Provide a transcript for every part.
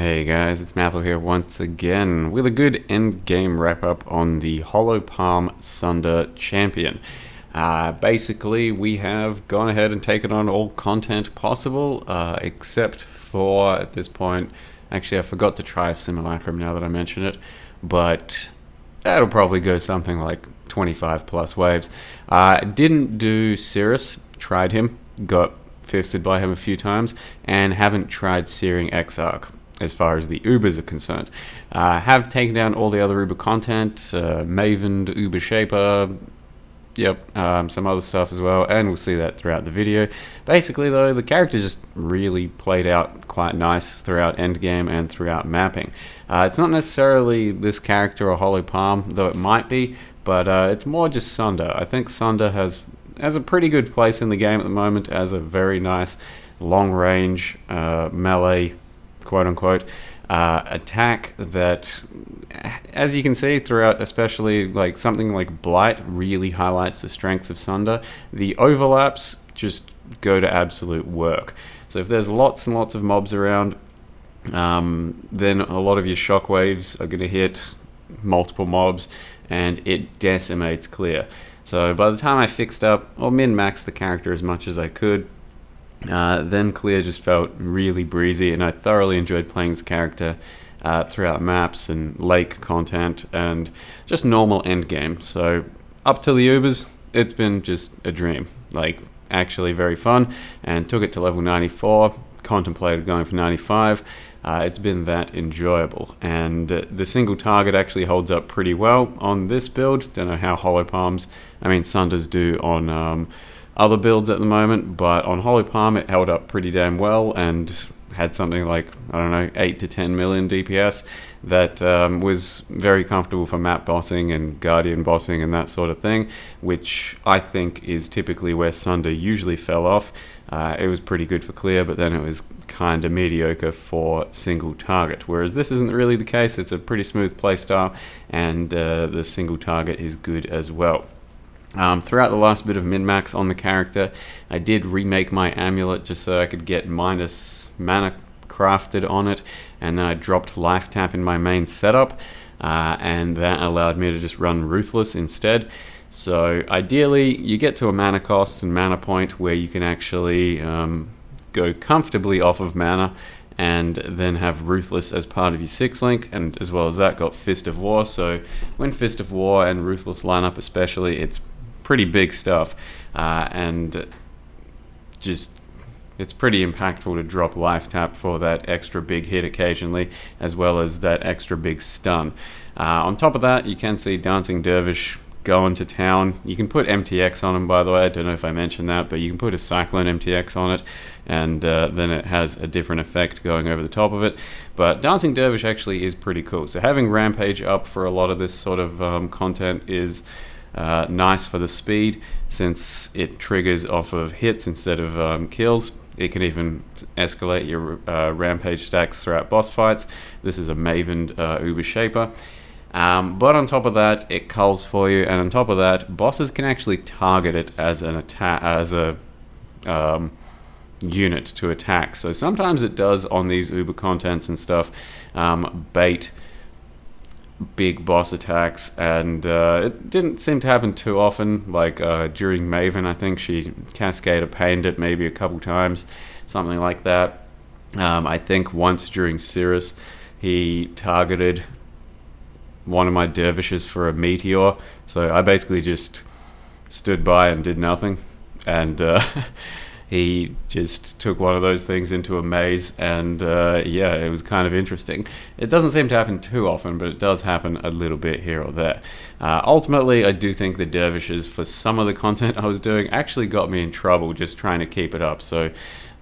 Hey guys, it's Mathel here once again with a good end game wrap up on the Hollow Palm Sunder champion. Basically, we have gone ahead and taken on all content possible, except for at this point. Actually, I forgot to try a simulacrum now that I mention it, but that'll probably go something like 25 plus waves. Didn't do Cirrus, tried him, got fisted by him a few times, and haven't tried Searing Exarch as far as the Ubers are concerned. Have taken down all the other Uber content, Maven, Uber Shaper, some other stuff as well, and we'll see that throughout the video. Basically though, the character just really played out quite nice throughout endgame and throughout mapping. It's not necessarily this character or Hollow Palm, though it might be, but it's more just Sunder. I think Sunder has a pretty good place in the game at the moment as a very nice long range melee quote unquote attack that, as you can see throughout, especially like something like Blight really highlights the strengths of Sunder. The overlaps just go to absolute work. So if there's lots and lots of mobs around, then a lot of your shockwaves are going to hit multiple mobs and it decimates clear. So by the time I fixed up or min-maxed the character as much as I could, then clear just felt really breezy, and I thoroughly enjoyed playing this character throughout maps and lake content and just normal endgame. So up to the Ubers, it's been just a dream. Like, actually very fun, and took it to level 94, contemplated going for 95. It's been that enjoyable, and the single target actually holds up pretty well on this build. Don't know how Sunders do on other builds at the moment, but on Hollow Palm it held up pretty damn well and had something like, 8 to 10 million DPS that was very comfortable for map bossing and guardian bossing and that sort of thing, which I think is typically where Sunder usually fell off. It was pretty good for clear, but then it was kind of mediocre for single target, whereas this isn't really the case. It's a pretty smooth playstyle, and the single target is good as well. Throughout the last bit of min-max on the character, I did remake my amulet just so I could get minus mana crafted on it, and then I dropped life tap in my main setup, and that allowed me to just run Ruthless instead. So ideally you get to a mana cost and mana point where you can actually go comfortably off of mana and then have Ruthless as part of your 6-link, and as well as that got Fist of War. So when Fist of War and Ruthless line up especially, it's pretty big stuff, and just it's pretty impactful to drop life tap for that extra big hit occasionally, as well as that extra big stun. On top of that, you can see Dancing Dervish going to town. You can put MTX on him, by the way. I don't know if I mentioned that, but you can put a Cyclone MTX on it, and then it has a different effect going over the top of it. But Dancing Dervish actually is pretty cool. So having Rampage up for a lot of this sort of content is nice for the speed, since it triggers off of hits instead of kills. It can even escalate your Rampage stacks throughout boss fights. This is a Maven Uber Shaper. But on top of that, it culls for you, and on top of that, bosses can actually target it as an attack, as a unit to attack. So sometimes it does on these Uber contents and stuff, bait big boss attacks, and it didn't seem to happen too often. Like during Maven, I think she Cascade of Pained it maybe a couple times, something like that. I think once during Cirrus, he targeted one of my dervishes for a meteor, so I basically just stood by and did nothing, and he just took one of those things into a maze, and it was kind of interesting. It doesn't seem to happen too often, but it does happen a little bit here or there. Ultimately, I do think the dervishes, for some of the content I was doing, actually got me in trouble just trying to keep it up. So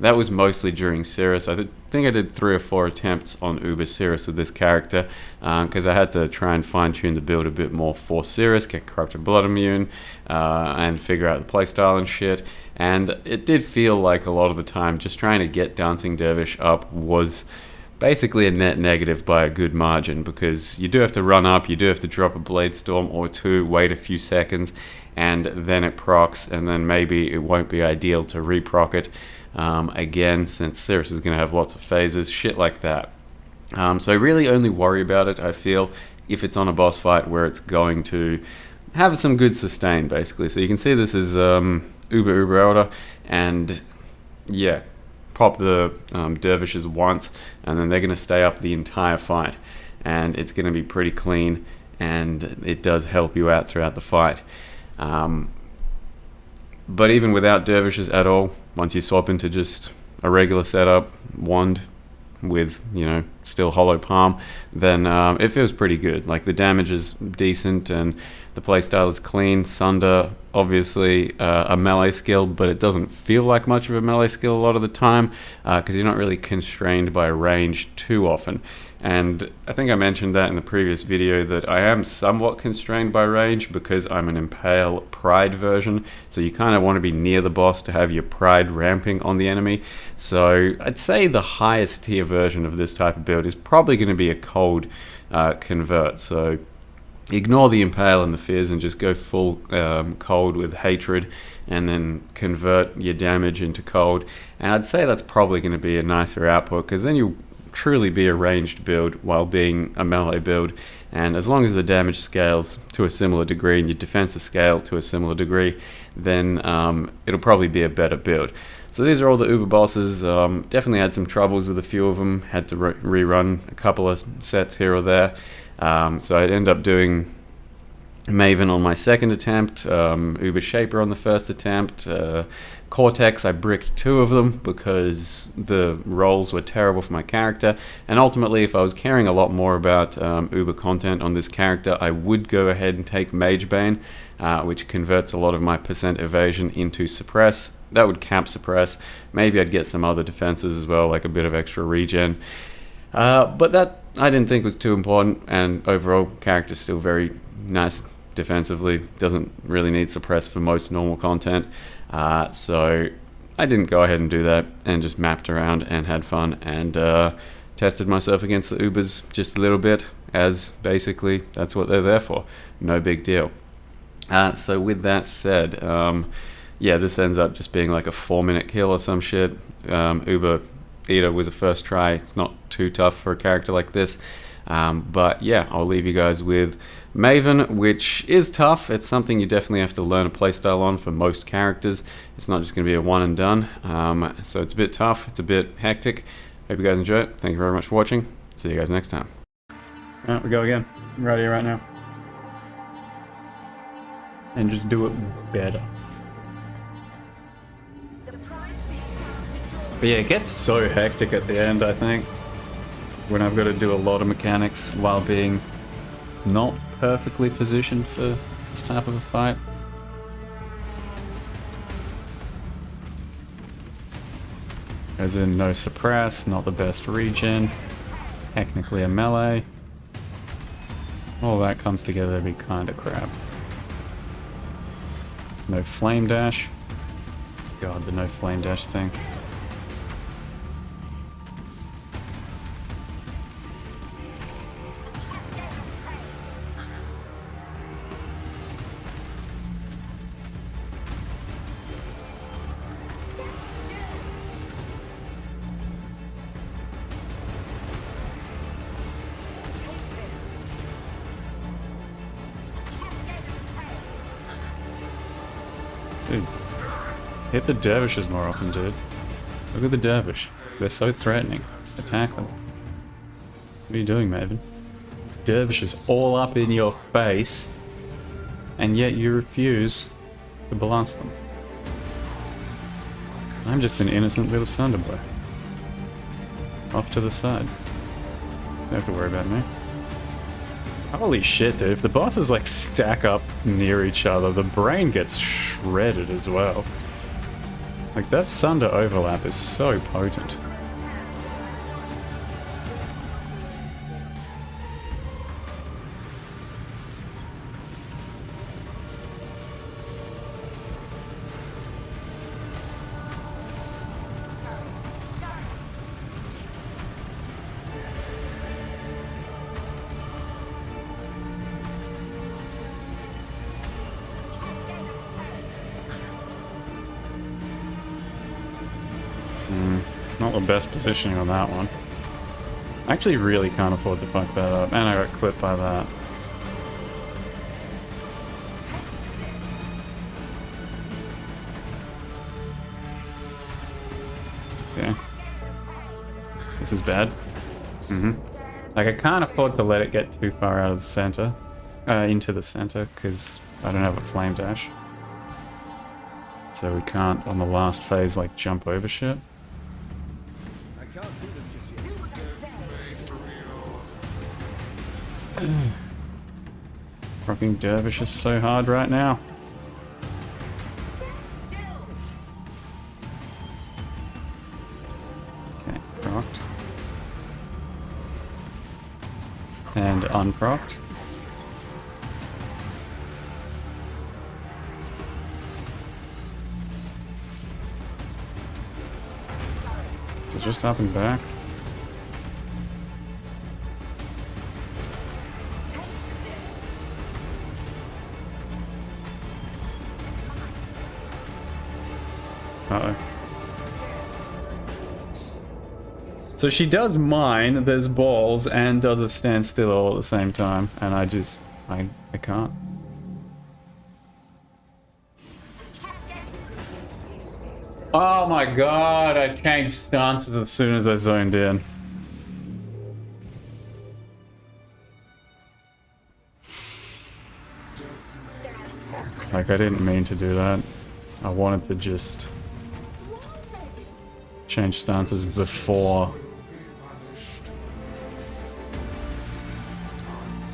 that was mostly during Cirrus. I think I did 3 or 4 attempts on Uber Cirrus with this character, because I had to try and fine-tune the build a bit more for Cirrus, get Corrupted Blood immune, and figure out the playstyle and shit. And it did feel like a lot of the time just trying to get Dancing Dervish up was basically a net negative by a good margin, because you do have to run up, you do have to drop a Blade Storm or 2, wait a few seconds, and then it procs, and then maybe it won't be ideal to reproc it again, since Cirrus is going to have lots of phases, shit like that. So really only worry about it, I feel, if it's on a boss fight where it's going to have some good sustain, basically. So you can see this is Uber Elder, and yeah, pop the dervishes once, and then they're going to stay up the entire fight, and it's going to be pretty clean, and it does help you out throughout the fight. But even without dervishes at all, once you swap into just a regular setup, wand with, still hollow palm, then it feels pretty good. Like, the damage is decent and the playstyle is clean. Sunder, obviously a melee skill, but it doesn't feel like much of a melee skill a lot of the time because you're not really constrained by range too often. And I think I mentioned that in the previous video, that I am somewhat constrained by range because I'm an Impale Pride version, so you kind of want to be near the boss to have your Pride ramping on the enemy. So I'd say the highest tier version of this type of build is probably going to be a cold convert. So ignore the Impale and the Fizz and just go full cold with Hatred, and then convert your damage into cold. And I'd say that's probably going to be a nicer output, because then you'll truly be a ranged build while being a melee build. And as long as the damage scales to a similar degree and your defenses scale to a similar degree, then it'll probably be a better build. So these are all the Uber bosses. Definitely had some troubles with a few of them. Had to rerun a couple of sets here or there. So I ended up doing Maven on my second attempt, Uber Shaper on the first attempt, Cortex, I bricked 2 of them because the rolls were terrible for my character, and ultimately if I was caring a lot more about Uber content on this character, I would go ahead and take Magebane, which converts a lot of my percent evasion into Suppress. That would cap Suppress. Maybe I'd get some other defenses as well, like a bit of extra regen. But that I didn't think was too important, and overall character's still very nice defensively. Doesn't really need Suppress for most normal content. So I didn't go ahead and do that, and just mapped around and had fun, and tested myself against the Ubers just a little bit, as basically that's what they're there for. No big deal. So with that said, yeah, this ends up just being like a 4-minute kill or some shit. Uber Eater was a first try. It's not too tough for a character like this. But yeah, I'll leave you guys with Maven, which is tough. It's something you definitely have to learn a playstyle on for most characters. It's not just going to be a one and done. So it's a bit tough. It's a bit hectic. Hope you guys enjoy it. Thank you very much for watching. See you guys next time. Alright, we go again. I'm right here right now. And just do it better. But yeah, it gets so hectic at the end, I think, when I've got to do a lot of mechanics while being not perfectly positioned for this type of a fight. As in, no suppress, not the best regen, technically a melee. All that comes together to be kinda crap. No flame dash. God, the no flame dash thing. Dude, hit the dervishes more often, dude. Look at the dervish. They're so threatening. Attack them. What are you doing, Maven? This dervish is all up in your face, and yet you refuse to blast them. I'm just an innocent little Sunder boy. Off to the side. Don't have to worry about me. Holy shit, dude. If the bosses like stack up near each other, the brain gets shredded as well. Like, that Sunder overlap is so potent. Not the best positioning on that one. I actually really can't afford to fuck that up, and I got clipped by that. Okay. This is bad. Like, I can't afford to let it get too far out of the center. Into the center, because I don't have a flame dash. So we can't, on the last phase, like, jump over shit. I can't do this just yet. Rocking Dervish is so hard right now. Okay, procced. And unprocced. Is it just up and back? Uh-oh. So she does mine, there's balls, and does a standstill all at the same time, and I can't. Oh my god, I changed stances as soon as I zoned in. Like, I didn't mean to do that. I wanted to just change stances before.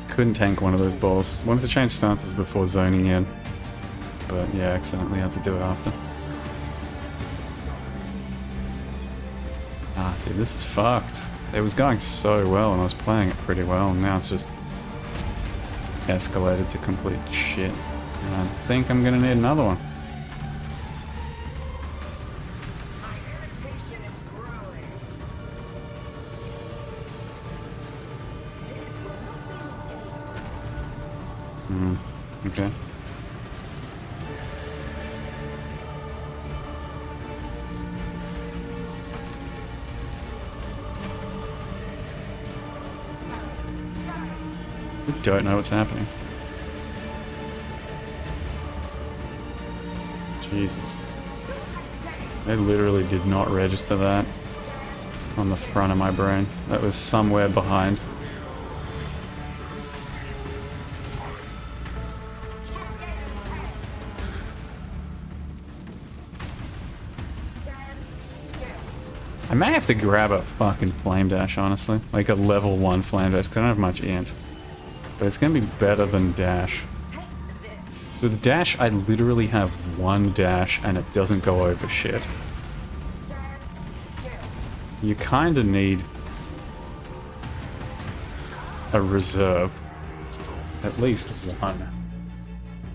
Couldn't tank one of those balls. Wanted to change stances before zoning in. But yeah, accidentally had to do it after. Ah, dude, this is fucked. It was going so well and I was playing it pretty well, and now it's just escalated to complete shit. And I think I'm gonna need another one. Okay. I don't know what's happening. Jesus. I literally did not register that on the front of my brain. That was somewhere behind. I may have to grab a fucking flame dash, honestly. Like a level 1 flame dash, because I don't have much int. But it's gonna be better than dash. So with dash, I literally have one dash and it doesn't go over shit. You kinda need a reserve. At least one.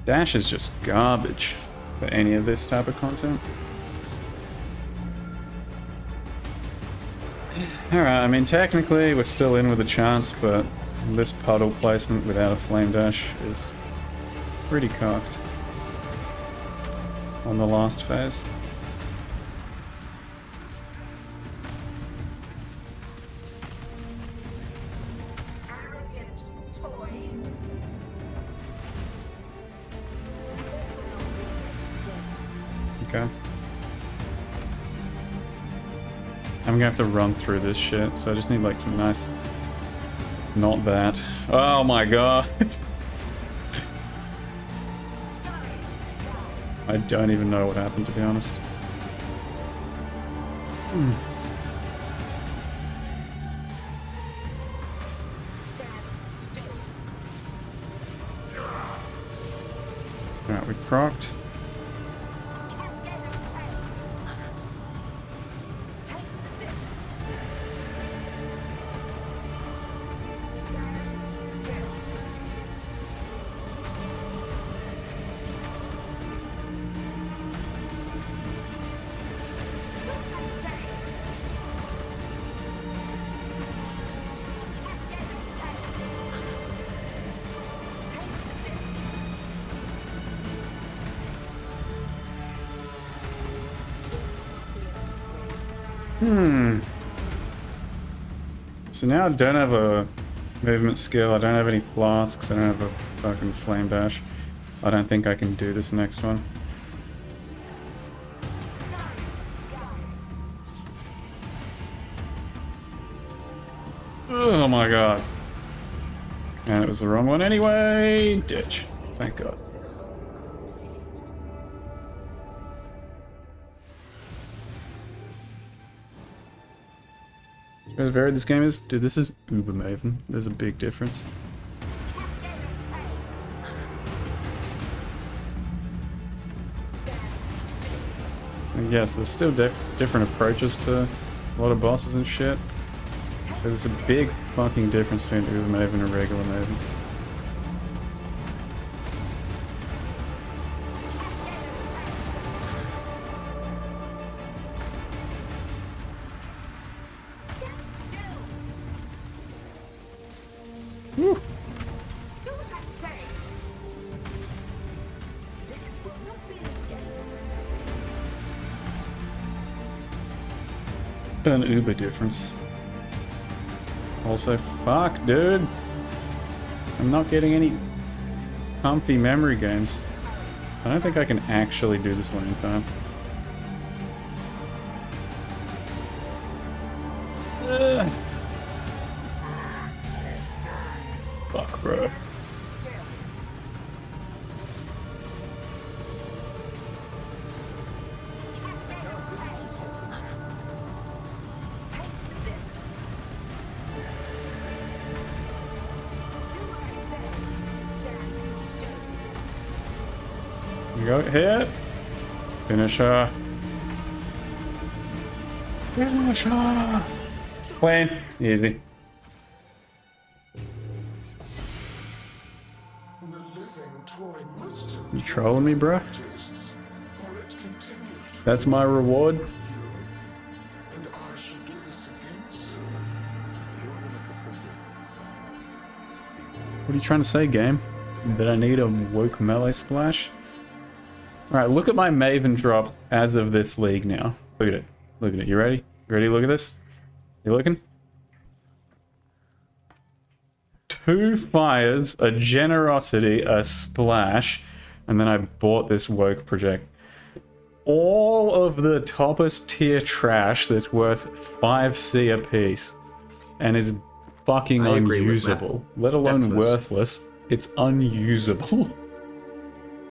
Dash is just garbage for any of this type of content. Alright, I mean, technically we're still in with a chance, but this puddle placement without a flame dash is pretty cocked on the last phase. Okay. I'm gonna have to run through this shit, so I just need like some nice... Not that. Oh my god! I don't even know what happened, to be honest. Alright, we've procced. So now I don't have a movement skill, I don't have any flasks, I don't have a fucking flame dash. I don't think I can do this next one. Oh my god. And it was the wrong one anyway. Ditch. Thank god. You guys varied this game is? Dude, this is uber Maven. There's a big difference. And yes, there's still different approaches to a lot of bosses and shit. But there's a big fucking difference between uber Maven and regular Maven. Woo. An uber difference. Also, fuck, dude. I'm not getting any comfy memory games. I don't think I can actually do this one in time. Ugh. Fuck, bro. You go hit. Finisher. Finisher. Clean. Easy. You trolling me, bro? That's my reward. What are you trying to say, game? That I need a woke melee splash? Alright, look at my Maven drop as of this league now. Look at it. Look at it. You ready? You ready to look at this? You looking? 2 fires, a generosity, a splash, and then I bought this woke project. All of the toppest tier trash that's worth 5C a piece and is fucking unusable. Let alone worthless. It's unusable.